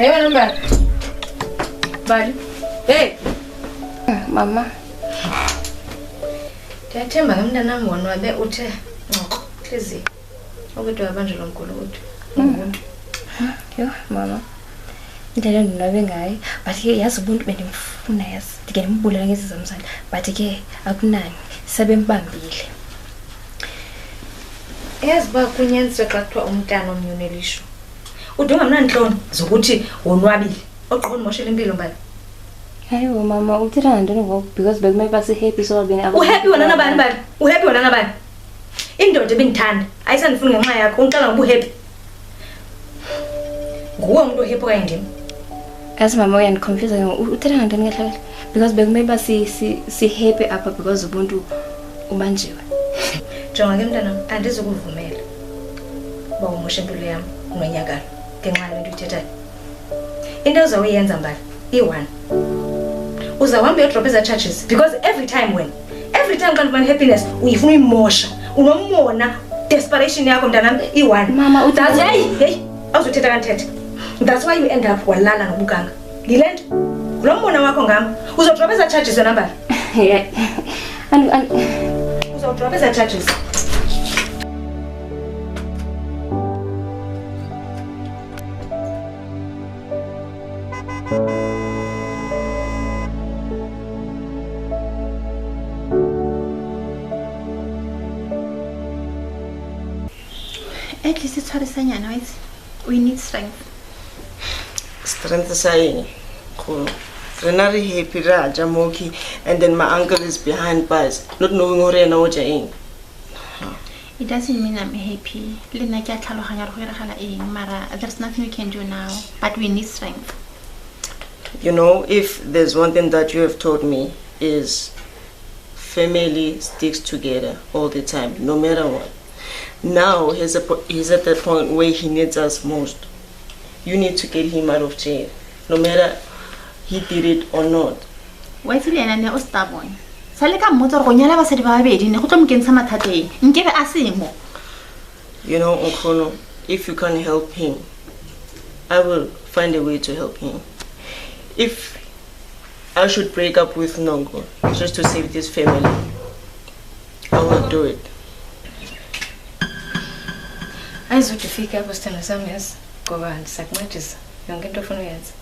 Hey, wena Bali. Hey. Mama. Ndiyathemba ke mntana wami wonwabe uthe ngqo hliziyo. Ukuthi wabanje lo mgulu ukuthi umuntu. Yo, mama. Indlela ndinabe ngayo, but ke yazi ubuntu bendimfuna yazi. Ndike ndimbulela ngezizathu zami, but ke akunani sebembambile. Yazi ba kunyenziwe xa kuthiwa umntana omnyunelisho. Udinga mna nhloni zokuthi wonwabile. Oqhona moshela impilo mbali. Hayibo mama, uthina ngantoni ngoku because bekumele basi happy so babini aba. Uhappy wena nabani bani? Uhappy wena nabani? Indoda ebengithanda, ayisandifuni ngenxa yakho, ungixela ngoba uhappy. Nguwe umuntu ohappy okanye ndim? Yazi mama uyandiconfuse uthina ngantoni kahle because bekumele basi si happy apha because ubuntu ubanjiwe. Jonga ke mntana, andizukuvumela. Ba umoshe impilo yami nonyakalo ngenxa yento uyithethayo. Into ozayenza mbali i1. Uzawuhamba uyodrop eza charges because every time xa ufuna happiness uyifuna uyimosha. Unomona desperation yakho mntanami i1. Mama udazi hey awuzothetha kanthethe. That's why you end up walala nobukanga. Ngilento lo mona wakho ngami uzodrop eza charges wena mbali. Uzodrop eza charges. At least it's hard to say, right? We need strength. Strength is saying, cool. Renari happy Raja Moki, and then my uncle is behind bars, not knowing who Rena what you're It doesn't mean I'm happy. Mara, there's nothing we can do now, but we need strength. You know, if there's one thing that you have taught me is family sticks together all the time, no matter what. Now he's at the point where he needs us most. You need to get him out of jail, no matter he did it or not. Why is he stubborn? You know, Okono, if you can't help him, I will find a way to help him. If I should break up with Nongo just to save this family, I will do it. Ayizodifika hapo sithando sami yazi ngoba ndisakuncedisa yonke into ofuna uyenza.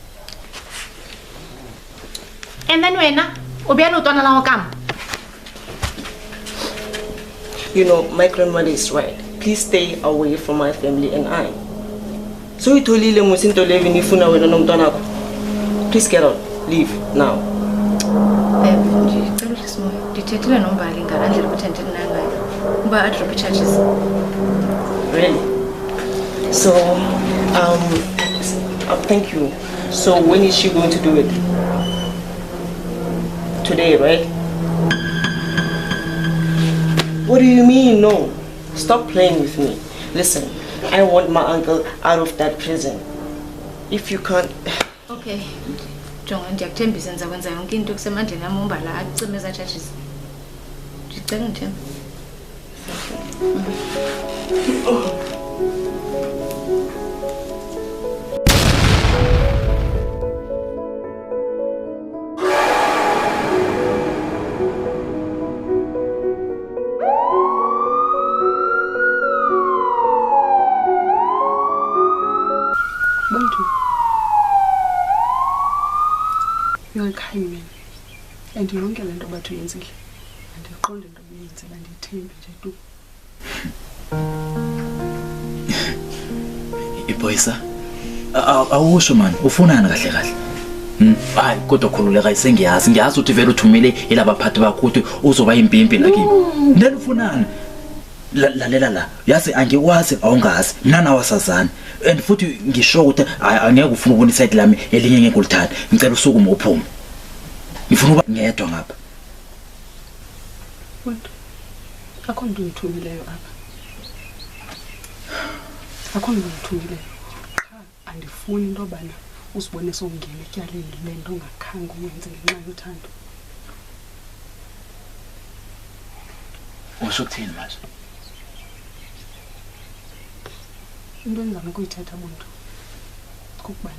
And then wena ubuya notwana lawo kama. You know, my grandmother is right. Please stay away from my family and I. So you told Lile Musinto Levin if you know. Please get out. Leave now. Babe, ngicela small. Dithethile nombali ngalendlela ukuthi andina ngayo. Uba adrop charges. Really? So, thank you. So when is she going to do it? Today, right? What do you mean, no? Stop playing with me. Listen, I want my uncle out of that prison. If you can't... Okay. Jonga ndiyakuthembisa nizakwenza yonke into kusemandleni yami umbala acimeza charges. Ndicela ngithemba. You're kind man. And you don't get into what you say. And you're calling the means and you tell me to do. Iboyisa awusho man ufunana kahle kahle hayi kodwa khululeka isengiyazi ngiyazi ukuthi vele uthumele elabaphathi bakho ukuthi uzoba impimpi lakini ndela ufunana lalela la yazi angikwazi awungazi mina nawe sazana and futhi ngisho ukuthi angeke ufune ukubona iside lami elinye ngeke ulithathe ngicela usukume uphume ngifuna uba ngedwa ngapha akho nto ngithumileyo apha akho nto ngithumileyo andifuni into bana usibone songena etyaleni lento ongakhanga uyenze ngenxa yothando usho kuthini manje into endizama ukuyithetha buntu kukubana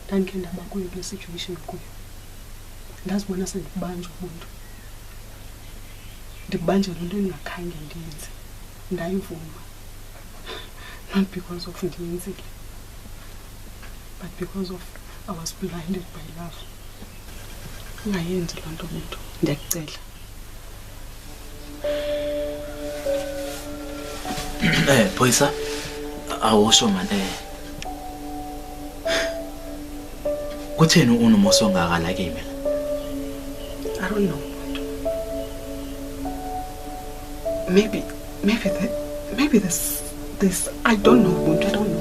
ndandikhe ndaba kuyo kule situation kuyo. Ndazibona sendibanjwa ubuntu, ndibanjelwe into endingakhange ndiyenze. Ndayivuma, not because of ndiyenzile, but because of I was blinded by love. Ungayenzi loo nto buntu, ndiyakucela. Phoyisa, awusho man, kutheni unomoso ongakala kimi? I don't know. Maybe this, I don't know, Buntu, I don't know.